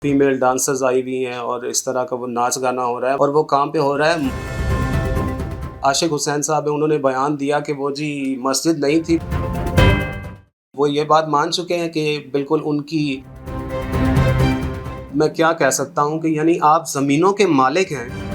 Female dancers आई हुई हैं और इस तरह का वो नाच गाना हो रहा है। और वो कहाँ पे हो रहा है? आशिक हुसैन साहब है, उन्होंने बयान दिया कि वो जी मस्जिद नहीं थी। वो ये बात मान चुके हैं कि बिल्कुल उनकी, मैं क्या कह सकता हूँ कि यानी आप ज़मीनों के मालिक हैं।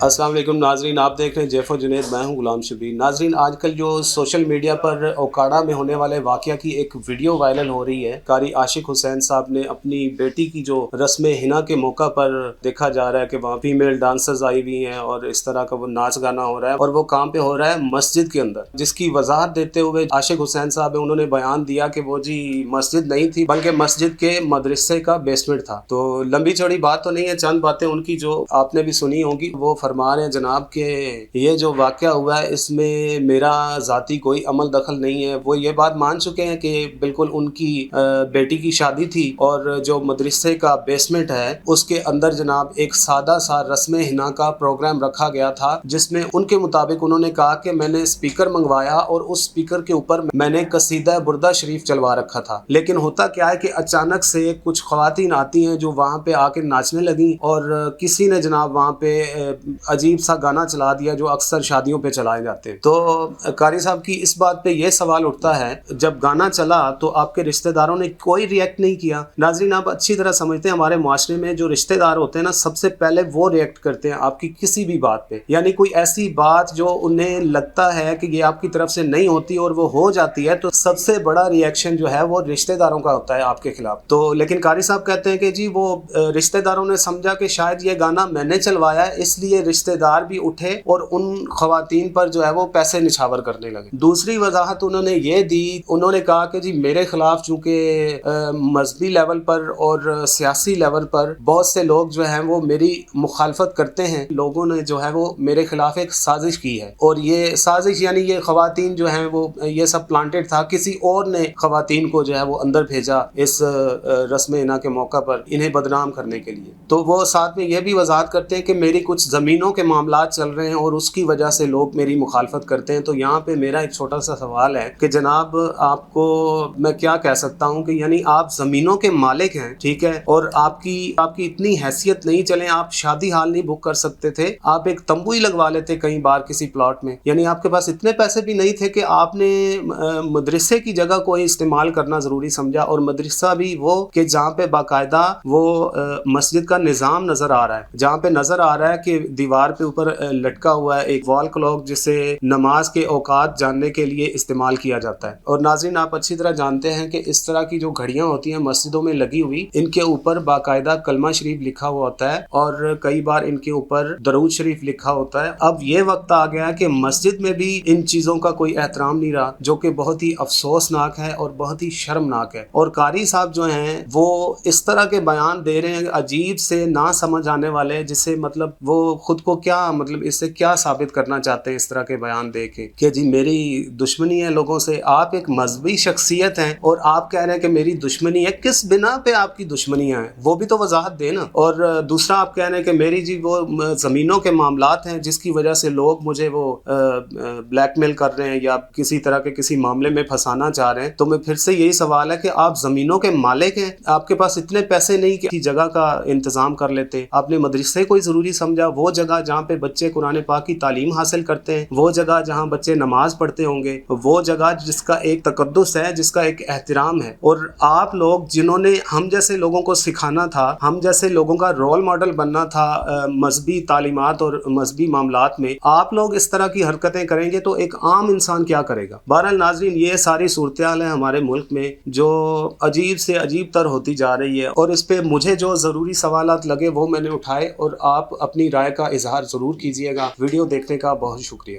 अस्सलाम वालेकुम नाजरीन, आप देख रहे हैं जेफर जुनैद, मैं हूं गुलाम शबीर। नाजरीन, आजकल जो सोशल मीडिया पर ओकाड़ा में होने वाले वाक़या की एक वीडियो वायरल हो रही है। कारी आशिक हुसैन साहब ने अपनी बेटी की जो रस्म हिना के मौका पर देखा जा रहा है कि वहाँ फीमेल डांसर्स आई हुई हैं और इस तरह का वो नाच गाना हो रहा है। और वो कहाँ पे हो रहा है? मस्जिद के अंदर, जिसकी वजाहत देते हुए आशिक हुसैन साहब है, उन्होंने बयान दिया कि वो जी मस्जिद नहीं थी बल्कि मस्जिद के मदरसे का बेसमेंट था। तो लंबी चौड़ी बात तो नहीं है, चंद बातें उनकी जो आपने भी सुनी होंगी। वो फरमा रहे हैं जनाब के ये जो वाक़या हुआ है इसमें मेरा ज़ाती कोई अमल दखल नहीं है। वो ये बात मान चुके हैं कि बिल्कुल उनकी बेटी की शादी थी और जो मदरसे का बेसमेंट है उसके अंदर जनाब एक सादा सा रस्म हिना का प्रोग्राम रखा गया था, जिसमें उनके मुताबिक उन्होंने कहा कि मैंने स्पीकर मंगवाया और उस स्पीकर के ऊपर मैंने कसीदा बुर्दा शरीफ चलवा रखा था। लेकिन होता क्या है कि अचानक से कुछ ख्वातीन आती हैं जो वहाँ पे आके नाचने लगी और किसी ने जनाब वहाँ पे अजीब सा गाना चला दिया जो अक्सर शादियों पे चलाए जाते हैं। तो कारी साहब की इस बात पे ये सवाल उठता है, जब गाना चला तो आपके रिश्तेदारों ने कोई रिएक्ट नहीं किया। नाज़रीन, आप अच्छी तरह समझते हैं हमारे माशरे में जो रिश्तेदार होते हैं ना, सबसे पहले वो रिएक्ट करते हैं आपकी किसी भी बात पे। यानी कोई ऐसी बात जो उन्हें लगता है कि ये आपकी तरफ से नहीं होती और वो हो जाती है, तो सबसे बड़ा रिएक्शन जो है वो रिश्तेदारों का होता है आपके खिलाफ। तो लेकिन कारी साहब कहते हैं कि जी वो रिश्तेदारों ने समझा कि शायद ये गाना मैंने चलवाया है, इसलिए रिश्तेदार भी उठे और उन खवातीन पर जो है वो पैसे निछावर करने लगे। दूसरी वजाहत उन्होंने ये दी, उन्होंने कहा कि जी मेरे खिलाफ चूंकि मजहबी लेवल पर और सियासी लेवल पर बहुत से लोग जो हैं वो मेरी मुखालफत करते हैं, लोगों ने जो है वो मेरे खिलाफ एक साजिश की है। और ये साजिश यानी ये खवातीन जो हैं वो ये सब प्लांटेड था, किसी और ने खवातीन को जो है वो अंदर भेजा इस रस्म हिना के मौका पर इन्हें बदनाम करने के लिए। तो वो साथ में ये भी वजाहत करते हैं कि मेरी कुछ ज़मीनों के मामला चल रहे हैं और उसकी वजह से लोग मेरी मुखालफत करते हैं। तो यहाँ पे मेरा एक छोटा सा सवाल है कि जनाब आपको मैं क्या कह सकता हूँ कि यानी आप ज़मीनों के मालिक हैं, ठीक है, और आपकी इतनी हैसियत नहीं, चले आप शादी हाल नहीं बुक कर सकते थे, आप एक तंबू ही लगवा लेते कई बार किसी प्लॉट में। यानी आपके पास इतने पैसे भी नहीं थे कि आपने मदरसे की जगह को इस्तेमाल करना ज़रूरी समझा, और मदरसा भी वो कि जहाँ पे बाकायदा वो मस्जिद का निज़ाम नज़र आ रहा है, जहाँ पे नज़र आ रहा है कि दीवार पे ऊपर लटका हुआ है एक वॉल क्लॉक जिसे नमाज के औकात जानने के लिए इस्तेमाल किया जाता है। और नाज़रीन, आप अच्छी तरह जानते हैं कि इस तरह की जो घड़ियां होती हैं मस्जिदों में लगी हुई, इनके ऊपर बाकायदा कलमा शरीफ लिखा हुआ होता है और कई बार इनके ऊपर दरूद शरीफ लिखा होता है। अब ये वक्त आ गया कि मस्जिद में भी इन चीज़ों का कोई एहतराम नहीं रहा, जो कि बहुत ही अफसोसनाक है और बहुत ही शर्मनाक है। और कारी साहब जो हैं वो इस तरह के बयान दे रहे हैं अजीब से ना समझ आने वाले, जिससे मतलब वो खुद को क्या मतलब इससे क्या साबित करना चाहते हैं इस तरह के बयान दे के कि जी मेरी दुश्मनी है लोगों से। आप एक मजहबी शख्सियत हैं और आप कह रहे हैं कि मेरी दुश्मनी है, किस बिना पे आपकी दुश्मनियां हैं वो भी तो वजाहत देना। और दूसरा आप कह रहे हैं कि मेरी जी वो ज़मीनों के मामलात हैं जिसकी वजह से लोग मुझे वो ब्लैकमेल कर रहे हैं या किसी तरह के किसी मामले में फंसाना चाह रहे हैं। तो मैं फिर से यही सवाल है कि आप ज़मीनों के मालिक हैं, आपके पास इतने पैसे नहीं कि जगह का इंतज़ाम कर लेते, आपने मदरसे को ज़रूरी समझा, वो जगह जहाँ पे बच्चे कुरान पाक की तालीम हासिल करते हैं, वो जगह जहाँ बच्चे नमाज पढ़ते होंगे, वो जगह जिसका एक तकद्दुस है, जिसका एक एहतराम है। और आप लोग जिन्होंने हम जैसे लोगों को सिखाना था, हम जैसे लोगों का रोल मॉडल बनना था मजहबी तालीमात और मजहबी मामलात में, आप लोग इस तरह की हरकतें करेंगे तो एक आम इंसान क्या करेगा। बहरहाल नाज़रीन, ये सारी सूरत हाल है हमारे मुल्क में जो अजीब से अजीब तर होती जा रही है, और इस पे मुझे जो ज़रूरी सवालात लगे वो मैंने उठाए, और आप अपनी राय का इजहार ज़रूर कीजिएगा। वीडियो देखने का बहुत शुक्रिया।